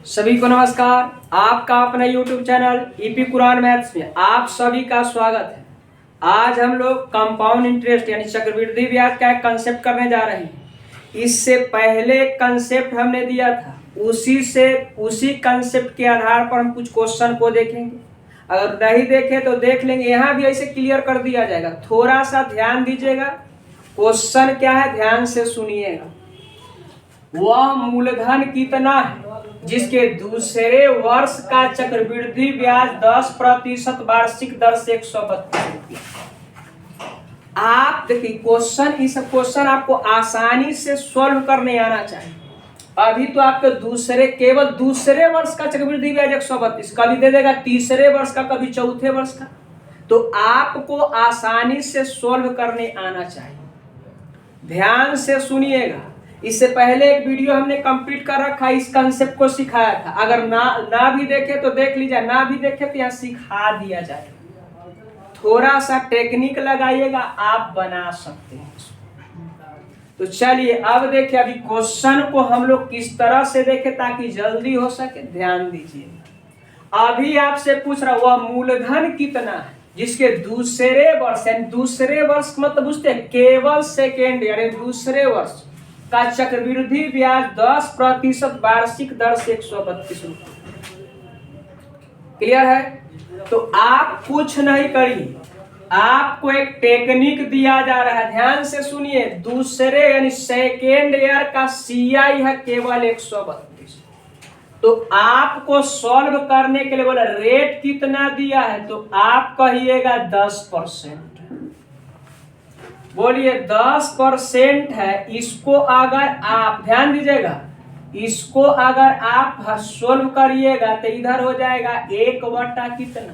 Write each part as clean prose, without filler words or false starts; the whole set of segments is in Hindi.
सभी को नमस्कार। आपका अपना YouTube channel EP Quran maths में आप सभी का स्वागत है। आज हम लोग कंपाउंड इंटरेस्ट यानी चक्रवृद्धि ब्याज का एक कंसेप्ट करने जा रहे हैं। इससे पहले कंसेप्ट हमने दिया था, उसी कंसेप्ट के आधार पर हम कुछ क्वेश्चन को देखेंगे। अगर नहीं देखे तो देख लेंगे, यहाँ भी ऐसे क्लियर कर दिया जाएगा। थोड़ा सा ध्यान दीजिएगा, क्वेश्चन क्या है ध्यान से सुनिएगा। वह मूलधन कितना है जिसके दूसरे वर्ष का चक्रवृद्धि ब्याज 10% वार्षिक दर से 132 रुपया। आप देखिए क्वेश्चन, इस क्वेश्चन आपको आसानी से सॉल्व करने आना चाहिए। अभी तो आपके केवल दूसरे वर्ष का चक्रवृद्धि ब्याज 132, कभी दे देगा तीसरे वर्ष का, कभी चौथे वर्ष का। तो आपको आसानी से सॉल्व करने आना चाहिए। ध्यान से सुनिएगा। इससे पहले एक वीडियो हमने कंप्लीट कर रखा, इस कंसेप्ट को सिखाया था। अगर ना भी देखे तो देख लीजिए, ना भी देखे तो यहाँ सिखा दिया जाए। थोड़ा सा टेक्निक लगाइएगा, आप बना सकते हैं। तो चलिए अब देखिए, अभी क्वेश्चन को हम लोग किस तरह से देखें ताकि जल्दी हो सके। ध्यान दीजिए, अभी आपसे पूछ रहा वह मूलधन कितना है जिसके दूसरे वर्ष, यानी दूसरे वर्ष मतलब बुझते हैं केवल सेकेंड यानी दूसरे वर्ष का चक्रवृद्धि ब्याज 10% वार्षिक दर से 132 रुपये। क्लियर है? तो आप कुछ नहीं करिए, आपको एक टेक्निक दिया जा रहा है, ध्यान से सुनिए। दूसरे यानी सेकेंड ईयर का सीआई है केवल 132। तो आपको सॉल्व करने के लिए बोला रेट कितना दिया है, तो आप कहिएगा 10%। बोलिए 10% है। इसको अगर आप ध्यान दीजिएगा, इसको अगर आप सोल्व करिएगा तो इधर हो जाएगा 1 कितना।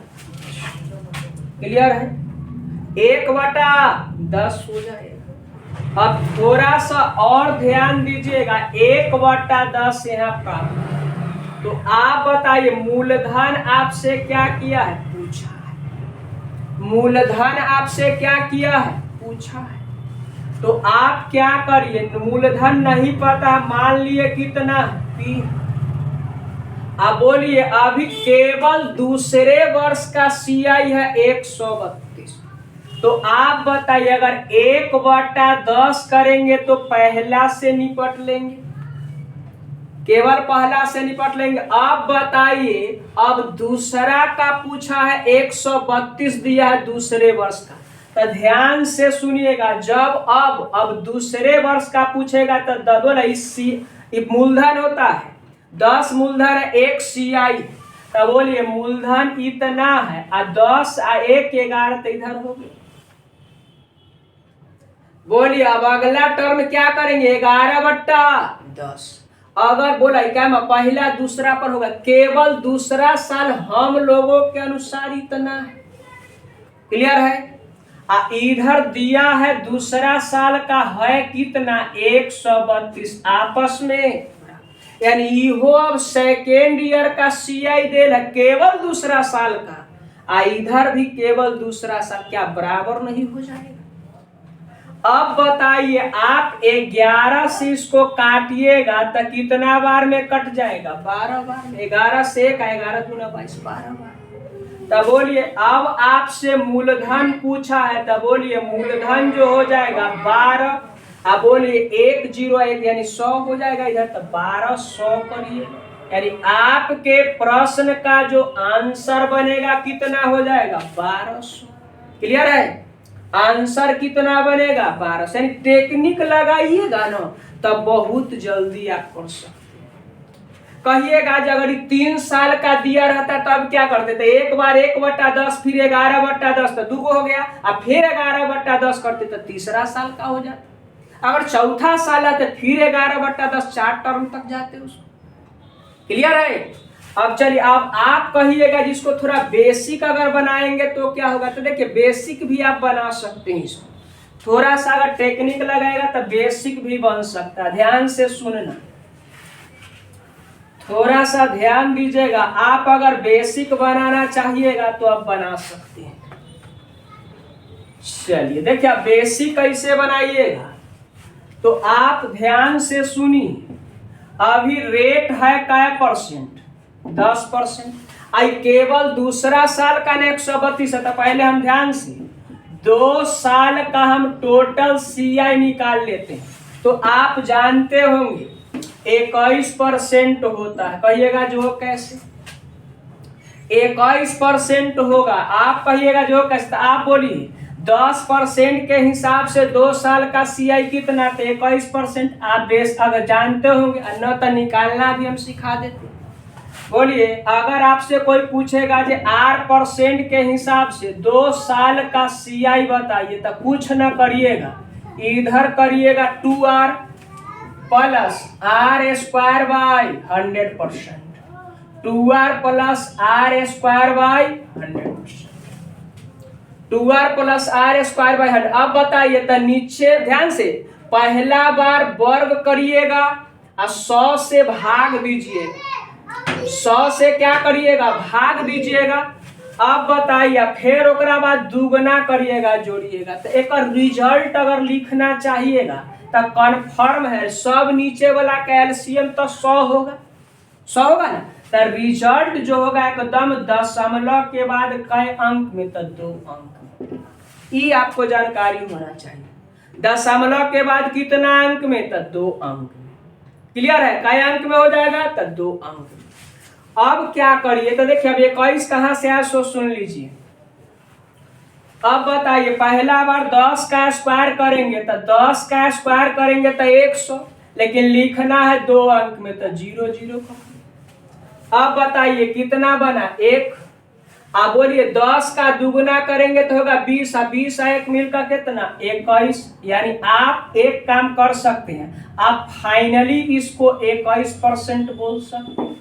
क्लियर है? 1/10 हो जाएगा। अब थोड़ा सा और ध्यान दीजिएगा, 1/10 यहाँ प्राप्त। तो आप बताइए मूलधन आपसे क्या किया है, पूछा है। मूलधन आपसे क्या किया है, पूछा है। तो आप क्या करिए, मूलधन नहीं पता, मान लिए कितना P। अब बोलिए अभी केवल दूसरे वर्ष का सीआई है 132। तो आप बताइए अगर 1/10 करेंगे तो पहला से निपट लेंगे, केवल पहला से निपट लेंगे। अब बताइए, अब दूसरा का पूछा है 132 दिया है दूसरे वर्ष का। तो ध्यान से सुनिएगा, जब अब दूसरे वर्ष का पूछेगा तो बोला मूलधन होता है 10 मूलधन है 1 सीआई। तो बोलिए मूलधन इतना है और 10 और 1 11 तो इधर हो गया। बोलिए अब अगला टर्म क्या करेंगे, 11/10। अगर बोला क्या पहला दूसरा पर होगा, केवल दूसरा साल हम लोगों के अनुसार इतना है। क्लियर है? इधर दिया है दूसरा साल का है कितना 132 आपस में, यानी इहो अब सेकेंड ईयर का सीआई देल है केवल दूसरा साल का, इधर भी केवल दूसरा साल, क्या बराबर नहीं हो जाएगा? अब बताइए आप 11 से इसको काटिएगा तो कितना बार में कट जाएगा, 12 बार। 11 से 1 11 दूना 22, 12 बार। तब बोलिए अब आपसे मूलधन पूछा है, तब बोलिए मूलधन जो हो जाएगा 12। अब बोलिए 101 यानी 100 हो जाएगा इधर, तो 1200 करिए। यानी आपके प्रश्न का जो आंसर बनेगा कितना हो जाएगा, 1200। क्लियर है? आंसर कितना बनेगा, 1200। यानी टेक्निक लगाइएगा ना तब बहुत जल्दी आप कर सकते। कहिएगा अगर 3 साल का दिया रहता तब क्या करते थे, एक बार 1/10 फिर 11/10 तो 2 हो गया, अब फिर 11/10 करते तो तीसरा साल का हो जाता। अगर चौथा साल है तो फिर 11/10 4 टर्म तक जाते उसको। क्लियर है? अब चलिए अब आप कहिएगा जिसको थोड़ा बेसिक अगर बनाएंगे तो क्या होगा। तो देखिए बेसिक भी आप बना सकते हैं इसको, थोड़ा सा अगर टेक्निक लगाएगा तो बेसिक भी बन सकता है। ध्यान से सुनना, थोड़ा सा ध्यान दीजिएगा। आप अगर बेसिक बनाना चाहिएगा तो आप बना सकते हैं। चलिए देखिए बेसिक कैसे बनाइएगा, तो आप ध्यान से सुनिए। अभी रेट है क्या %, 10%। आई केवल दूसरा साल का ना 132 है, तो पहले हम ध्यान से 2 साल का हम टोटल CI निकाल लेते हैं। तो आप जानते होंगे 21% होता है। कहिएगा जो कैसे 21% होगा, आप कहिएगा जो कैसे, आप बोलिए 10% के हिसाब से 2 साल का CI कितना था 21%। आप बेस अगर जानते होंगे न तो निकालना भी हम सिखा देते। बोलिए अगर आपसे कोई पूछेगा जो R% के हिसाब से 2 साल का CI बताइए, तो कुछ ना करिएगा, इधर करिएगा 2R plus R square by 100%, 2R plus R square by 100%, 2R plus R square by 100। अब बताइए तो नीचे ध्यान से पहला बार वर्ग करिएगा और 100 से भाग दीजिएगा, 100 से क्या करिएगा भाग दीजिएगा। अब बताइए फिर ओकरा बाद दुगना करिएगा जोड़िएगा। तो एक रिजल्ट अगर लिखना चाहिएगा तो कन्फर्म है सब नीचे वाला का एलसीएम तो 100 होगा, 100 होगा ना। तो रिजल्ट जो होगा एकदम दशमलव के बाद कई अंक में, तो 2 अंक में। ये आपको जानकारी होना चाहिए। दशमलव के बाद कितना अंक में, तो 2 अंक में। क्लियर है, कई अंक में हो जाएगा, तो 2 अंक में। अब क्या करिए तो देखिए अब 21 कहां से आया सो सुन लीजिए। अब बताइए पहला बार 10 का स्क्वायर करेंगे, तो 10 का स्क्वायर करेंगे तो 100, लेकिन लिखना है 2 अंक में, तो 0 0 का। अब बताइए कितना बना 1। अब बोलिए 10 का दुगुना करेंगे तो होगा 20, 20 1 मिलकर कितना 21। यानी आप एक काम कर सकते हैं, आप फाइनली इसको 21% बोल सकते हैं।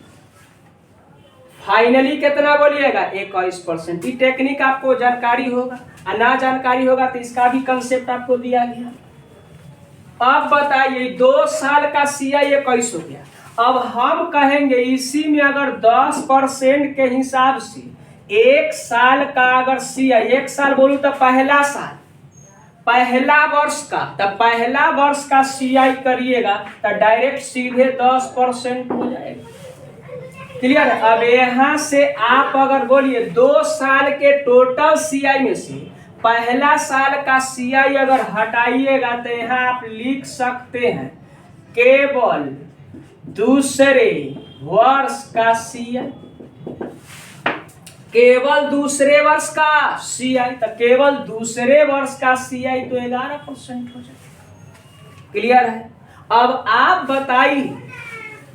फाइनली कितना बोलिएगा 21%। ये टेक्निक आपको जानकारी होगा, और ना जानकारी होगा तो इसका भी कंसेप्ट आपको दिया गया। अब बताइए 2 साल का CI 21 हो गया। अब हम कहेंगे इसी में अगर 10% के हिसाब से 1 साल का अगर CI, 1 साल बोलूं तो पहला साल, पहला वर्ष का, तो पहला वर्ष का CI करिएगा तो डायरेक्ट सीधे 10% हो जाएगा। क्लियर है। अब यहां से आप अगर बोलिए 2 साल के टोटल CI में से पहला साल का CI अगर हटाइएगा तो यहां आप लिख सकते हैं केवल दूसरे वर्ष का CI, केवल दूसरे वर्ष का CI, तो केवल दूसरे वर्ष का CI तो 11% हो जाएगा। क्लियर है। अब आप बताइए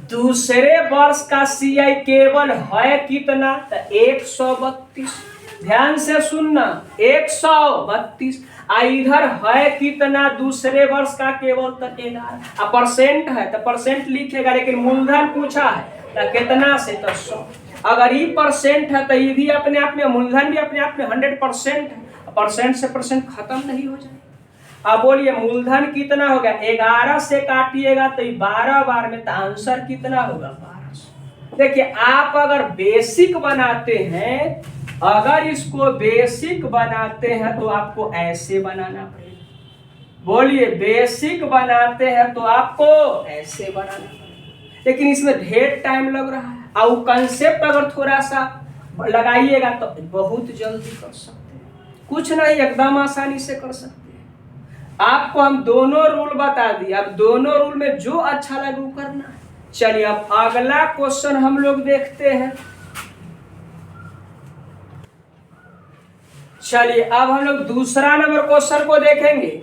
दूसरे वर्ष का CI केवल है कितना, तो 132। ध्यान से सुनना 132। इधर है कितना दूसरे वर्ष का केवल, तो 11। परसेंट है तो परसेंट लिखेगा, लेकिन मूलधन पूछा है तो कितना से, तो 100। अगर ये परसेंट है तो ये भी अपने आप में, मूलधन भी अपने आप में 100% है। परसेंट से परसेंट खत्म नहीं हो जाए। अब बोलिए मूलधन कितना हो गया, 11 से काटिएगा तो 12 बार में, तो आंसर कितना होगा 1200। देखिए आप अगर बेसिक बनाते हैं, अगर इसको बेसिक बनाते हैं तो आपको ऐसे बनाना पड़ेगा। बोलिए बेसिक बनाते हैं तो आपको ऐसे बनाना पड़ेगा, लेकिन इसमें ढेर टाइम लग रहा है। और कंसेप्ट अगर थोड़ा सा लगाइएगा तो बहुत जल्दी कर सकते हैं, कुछ नहीं एकदम आसानी से कर सकते हैं। आपको हम दोनों रूल बता दिए, अब दोनों रूल में जो अच्छा लगे वो करना है। चलिए अब अगला क्वेश्चन हम लोग देखते हैं। चलिए अब हम लोग दूसरा नंबर क्वेश्चन को देखेंगे।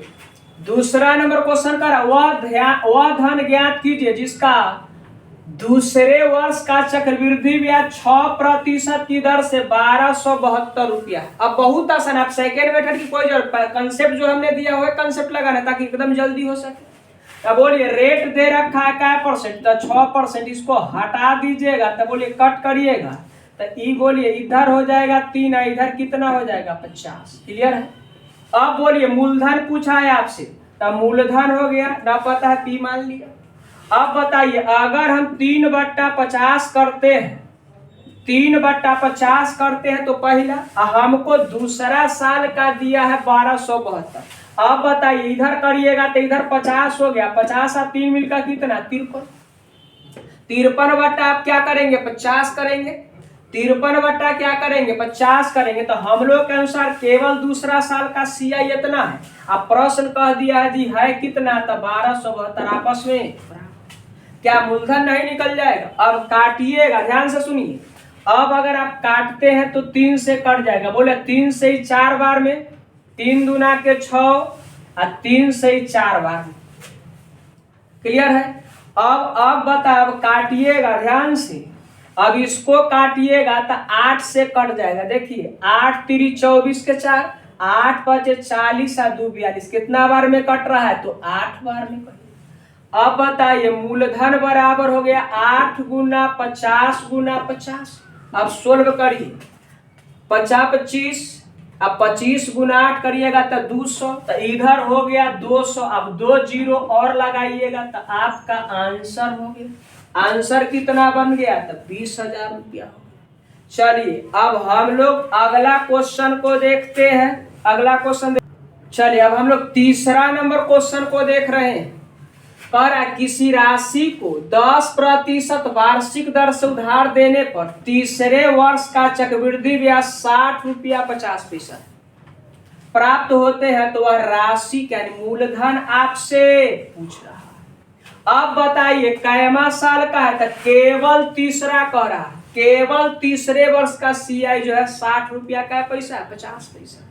दूसरा नंबर क्वेश्चन का वह धन ज्ञात कीजिए जिसका दूसरे वर्ष का चक्रवृद्धि ब्याज 6% की दर से 1272 रुपया। अब बहुत आसान, आप सेकेंड मेथड की कोई जरूरत, कंसेप्ट जो हमने दिया हुआ है कंसेप्ट लगाना ताकि एकदम जल्दी हो सके। अब बोलिए रेट दे रखा है क्या परसेंट, तो 6%, इसको हटा दीजिएगा तो बोलिए कट करिएगा तो ई बोलिए इधर हो जाएगा 3, इधर कितना हो जाएगा 50। क्लियर है। अब बोलिए मूलधन पूछा है आपसे, तो मूलधन हो गया ना, पता है पी मान लिया। अब बताइए अगर हम 3/50 करते हैं, 3/50 करते हैं तो पहला, हमको दूसरा साल का दिया है 1272। अब बताइए इधर करिएगा तो इधर 50 हो गया, 50 और 3 मिलकर कितना 53। 53 बट्टा आप क्या करेंगे 50 करेंगे, 53 बट्टा क्या करेंगे 50 करेंगे। तो हम लोग के अनुसार केवल दूसरा साल का CI इतना है। अब प्रश्न कह दिया है जी है कितना, तो 1272 आपस में क्या मूलधन नहीं निकल जाएगा। अब काटिएगा, ध्यान से सुनिए। अब अगर आप काटते हैं तो 3 से कट जाएगा। बोले 3 से ही 4 बार में, 3 दूना के 6 और 3 से ही 4 बार में। क्लियर है। अब बता, अब काटिएगा ध्यान से। अब इसको काटिएगा तो 8 से कट जाएगा। देखिए 8 3 24 के 4, 8 5 40 और 2 42, कितना बार में कट रहा है तो 8 बार में कट। अब बताइए मूलधन बराबर हो गया 8 गुना 50 गुना 50। अब सोल्व करिए, 50 25, अब 25 गुना 8 करिएगा तो 200, तो इधर हो गया 200। अब 2 जीरो और लगाइएगा तो आपका आंसर हो गया। आंसर कितना बन गया तो 20,000 रुपया हो गया। चलिए अब हम लोग अगला क्वेश्चन को देखते हैं। अगला क्वेश्चन चलिए अब हम लोग तीसरा नंबर क्वेश्चन को देख रहे हैं। कह रहा है किसी राशि को 10% वार्षिक दर से उधार देने पर तीसरे वर्ष का चक्रवृद्धि ब्याज 60 रुपया 50 पैसा प्राप्त होते हैं, तो वह राशि क्या मूलधन आपसे पूछ रहा है। अब बताइए कैमा साल का है, तो केवल तीसरा कह रहा है। केवल तीसरे वर्ष का CI जो है 60 रुपया का पैसा 50 पैसा।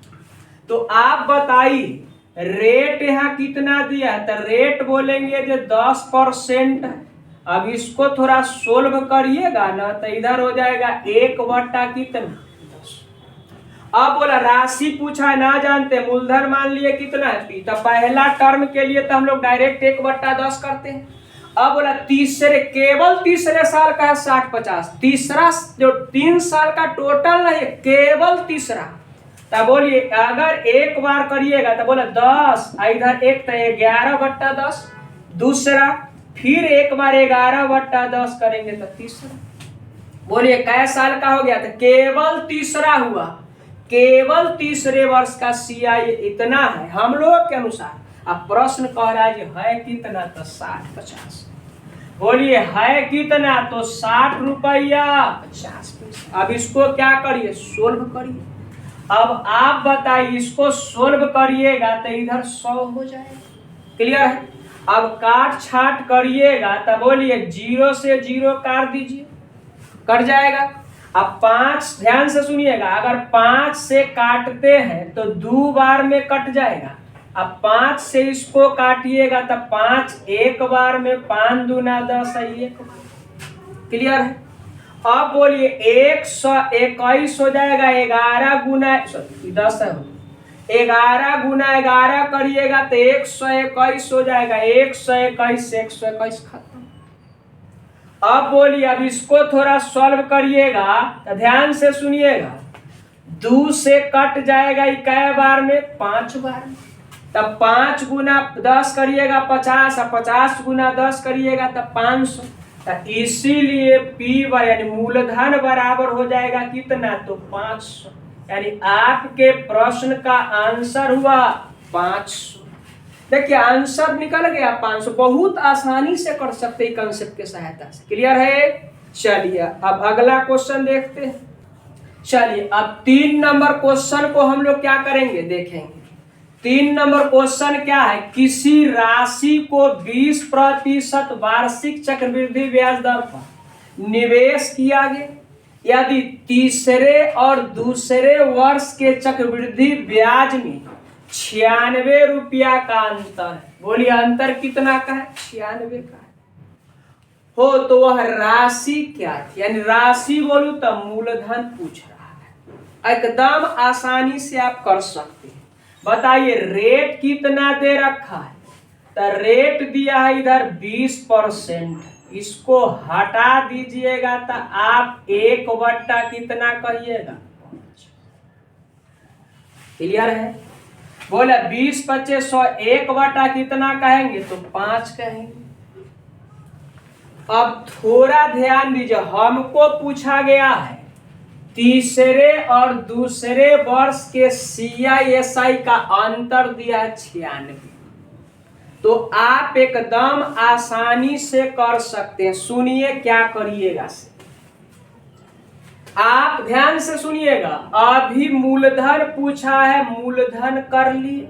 तो आप बताइए रेट यहाँ कितना दिया है, तो रेट बोलेंगे जो 10%। अब इसको थोड़ा सोल्व करिएगा ना तो इधर हो जाएगा 1 बट्टा कितना 10। अब बोला राशि पूछा है ना जानते, मूलधन मान लिए कितना है P, तो पहला टर्म के लिए तो हम लोग डायरेक्ट 1 बट्टा 10 करते हैं। अब बोला तीसरे, केवल तीसरे साल का है 60 50, तीसरा जो 3 साल का टोटल नहीं, केवल तीसरा। तो बोलिए अगर एक बार करिएगा तो बोले 10, इधर एक तो 11 बट्टा 10, दूसरा फिर एक बार 11 बट्टा 10 करेंगे तो तीसरा। बोलिए कै साल का हो गया, तो केवल तीसरा हुआ। केवल तीसरे वर्ष का CI इतना है हम लोग के अनुसार। अब प्रश्न कह रहा है कितना, तो 60 50। बोलिए है कितना, तो 60 रुपया 50 पैसा। अब इसको क्या करिए सोल्व करिए। अब आप बताइए इसको सोल्व करिएगा तो इधर 100 हो जाएगा। क्लियर है। अब काट छाट करिएगा तो बोलिए 0 से 0 काट दीजिए, कट जाएगा। अब 5, ध्यान से सुनिएगा, अगर 5 से काटते हैं तो 2 बार में कट जाएगा। अब 5 से इसको काटिएगा तो 5 एक बार में, 5 दूना 10 1 बार। क्लियर है। अब बोलिए 121 हो जाएगा, 11 गुना 10 है, 11 गुना 11 करिएगा तो 121 हो जाएगा। 121 खत्म। अब बोलिए अब इसको थोड़ा सॉल्व करिएगा तो ध्यान से सुनिएगा, 2 से कट जाएगा कै बार में 5 बार में। तब 5 गुना 10 करिएगा 50, और 50 गुना 10 करिएगा तो 500। तो इसीलिए P यानी मूलधन बराबर हो जाएगा कितना, तो 500। यानी आपके प्रश्न का आंसर हुआ 500। देखिए आंसर निकल गया 500। बहुत आसानी से कर सकते हैं कंसेप्ट के सहायता से। क्लियर है। चलिए अब अगला क्वेश्चन देखते हैं। चलिए अब 3 नंबर क्वेश्चन को हम लोग क्या करेंगे देखेंगे। 3 नंबर क्वेश्चन क्या है, किसी राशि को 20% वार्षिक चक्रवृद्धि ब्याज दर पर निवेश किया गया यदि तीसरे और दूसरे वर्ष के चक्रवृद्धि ब्याज में 96 रुपया का अंतर है। बोलिए अंतर कितना का है, 96 का है हो, तो वह राशि क्या थी। यानी राशि बोलूं तो मूलधन पूछ रहा है। एकदम आसानी से आप कर सकते हैं। बताइए रेट कितना दे रखा है, तो रेट दिया है इधर 20%। इसको हटा दीजिएगा तो आप 1 बट्टा कितना कहिएगा 5। क्लियर है। बोले 20 25 100, 1 बट्टा कितना कहेंगे तो 5 कहेंगे। अब थोड़ा ध्यान दीजिए, हमको पूछा गया है तीसरे और दूसरे वर्ष के CI SI का अंतर दिया है 96। तो आप एकदम आसानी से कर सकते हैं। सुनिए क्या करिएगा से, आप ध्यान से सुनिएगा। अभी मूलधन पूछा है, मूलधन कर लिए।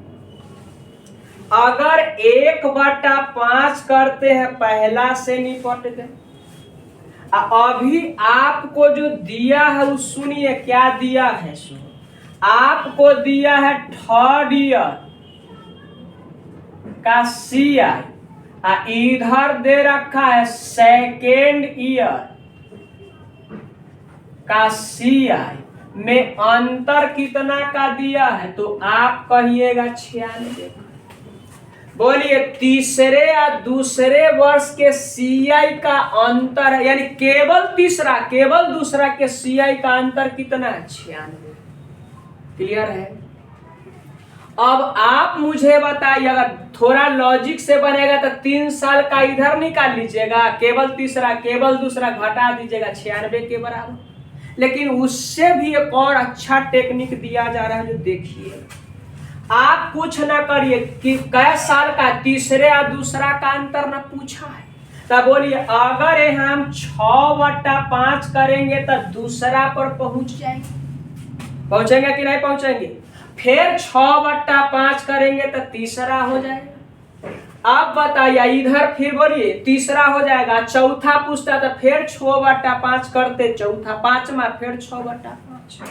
अगर 1/5 करते हैं, पहला से निपट गए। अभी आपको जो दिया है वो सुनिए क्या दिया है। आपको दिया है थर्ड ईयर का CI, इधर दे रखा है सेकेंड ईयर का CI में अंतर कितना का दिया है, तो आप कहिएगा 96। बोलिए तीसरे या दूसरे वर्ष के CI का अंतर है, यानी केवल दूसरा के CI का अंतर कितना है, 96। क्लियर है? अब आप मुझे बताइए, अगर थोड़ा लॉजिक से बनेगा तो 3 साल का इधर निकाल लीजिएगा, केवल तीसरा केवल दूसरा घटा दीजिएगा, 96 के बराबर। लेकिन उससे भी एक और अच्छा टेक्निक दिया जा रहा है, जो देखिए। आप कुछ ना करिए कि कै साल का तीसरे या दूसरा का अंतर ना पूछा है, तब बोलिए अगर यहाँ हम 6/5 करेंगे तो दूसरा पर पहुंच जाएंगे। पहुंचेंगे कि नहीं पहुंचेंगे? फिर 6/5 करेंगे तो तीसरा हो जाएगा। अब बताइए इधर फिर बोलिए तीसरा हो जाएगा, चौथा पूछता तो फिर 6/5 करते, चौथा पांचवा, फिर 6/5।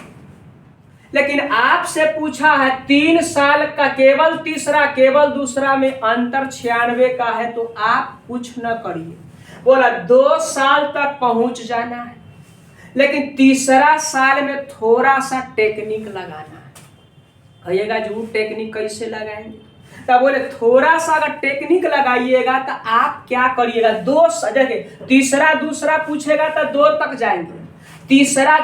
लेकिन आपसे पूछा है 3 साल का केवल तीसरा केवल दूसरा में अंतर 96 का है, तो आप कुछ न करिए। बोला 2 साल तक पहुंच जाना है, लेकिन तीसरा साल में थोड़ा सा टेक्निक लगाना है। कहिएगा जी वो टेक्निक कैसे लगाएंगे? तब बोले थोड़ा सा अगर टेक्निक लगाइएगा तो आप क्या करिएगा, 2 जगह तीसरा दूसरा पूछेगा तो 2 तक जाएंगे, तीसरा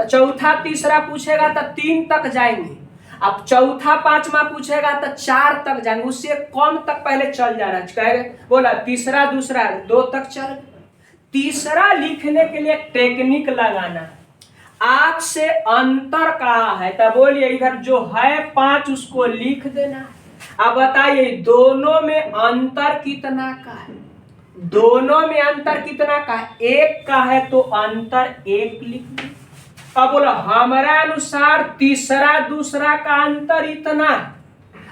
चौथा तीसरा पूछेगा तो 3 तक जाएंगे, अब चौथा पांचवा पूछेगा तो 4 तक जाएंगे, उससे कम तक पहले चल जा रहा है। बोला तीसरा दूसरा 2 तक चल। तीसरा लिखने के लिए टेक्निक लगाना है। आपसे अंतर कहा है, तब बोलिए इधर जो है 5 उसको लिख देना है। अब बताइए दोनों में अंतर कितना का है? दोनों में अंतर कितना का है? 1 का है, तो अंतर 1 लिख दे। अब बोला हमारा अनुसार तीसरा दूसरा का अंतर इतना है।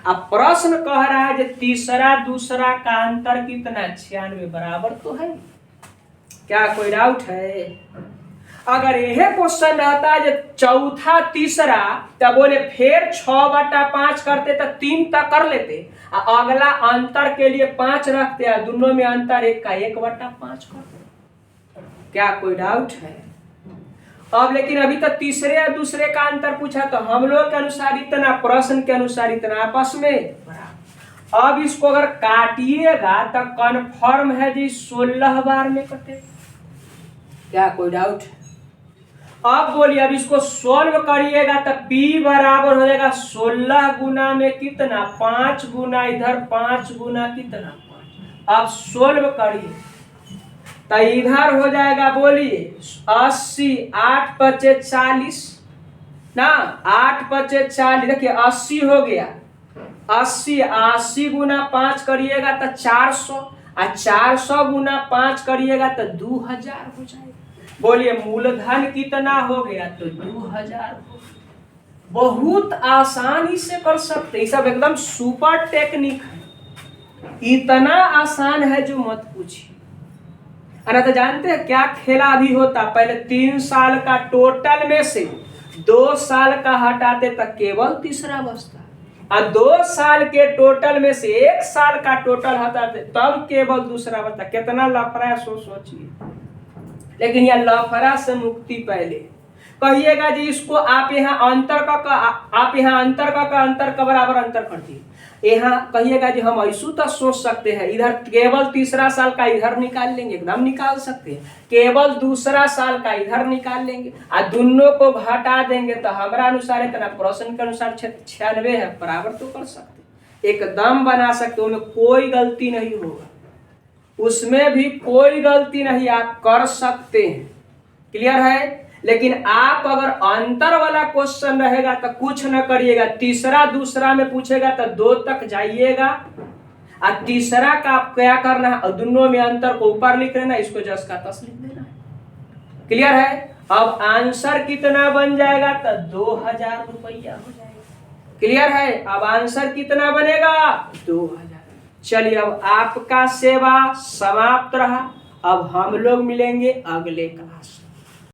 अब प्रश्न कह रहा है कि तीसरा दूसरा का अंतर कितना? 96 बराबर तो है। क्या कोई डाउट है? अगर यह क्वेश्चन रहता है जो चौथा तीसरा, तब बोले फिर 6/5 करते तो 3 तक कर लेते, अगला अंतर के लिए 5 रखते हैं, दोनों में अंतर 1 का 1/5 करते। क्या कोई डाउट है? अब लेकिन अभी तक तीसरे या दूसरे का अंतर पूछा, तो हम लोग के अनुसार इतना, प्रश्न के अनुसार इतना, आपस में। अब इसको अगर काटिएगा तो कन्फर्म है जी 16 बार में कटे। क्या कोई डाउट है? अब बोलिए अब इसको सोल्व करिएगा तो P बराबर हो जाएगा 16 गुना में कितना? 5 गुना इधर 5 गुना कितना? 5। अब सोल्व करिए तो इधर हो जाएगा, बोलिए 80, 8 × 40 ना, 8 × 40, देखिए 80 हो गया। 80 गुना 5 करिएगा तो 400, और 400 गुना 5 करिएगा तो 2000 हो जाएगा। बोलिए मूलधन कितना हो गया? तो 2000 हो। बहुत आसानी से कर सकते, ये सब एकदम सुपर टेक्निक है, इतना आसान है जो मत पूछिए। अरे तो जानते हैं क्या खेला अभी होता? पहले 3 साल का टोटल में से 2 साल का हटाते तक केवल तीसरा बचता, और 2 साल के टोटल में से 1 साल का टोटल हटाते तब केवल दूसरा बचता। कितना लफड़ा है सोचिए। लेकिन यह लफड़ा से मुक्ति पहले। कहिएगा जी इसको आप यहाँ अंतर का आप यहाँ अंतर का अंतर का बराबर अंतर कर दिए। यहाँ कहिएगा जी हम ऐसा तो सोच सकते हैं, इधर केवल तीसरा साल का इधर निकाल लेंगे, एकदम निकाल सकते हैं। केवल दूसरा साल का इधर निकाल लेंगे और दोनों को घटा देंगे, तो हमारा अनुसार इतना, प्रश्न के अनुसार 96 है, बराबर तो कर सकते, एकदम बना सकते, उनमें कोई गलती नहीं होगा, उसमें भी कोई गलती नहीं, आप कर सकते हैं। क्लियर है? लेकिन आप अगर अंतर वाला क्वेश्चन रहेगा तो कुछ न करिएगा, तीसरा दूसरा में पूछेगा तो 2 तक जाइएगा, और तीसरा का आप क्या करना है, और दोनों में अंतर को ऊपर लिख लेना, इसको जस का तस लिख देना है। क्लियर है? अब आंसर कितना बन जाएगा, तो 2000 रुपया हो जाएगा। क्लियर है? अब आंसर कितना बनेगा, 2000। चलिए, अब आपका सेवा समाप्त रहा। अब हम लोग मिलेंगे अगले क्लास में।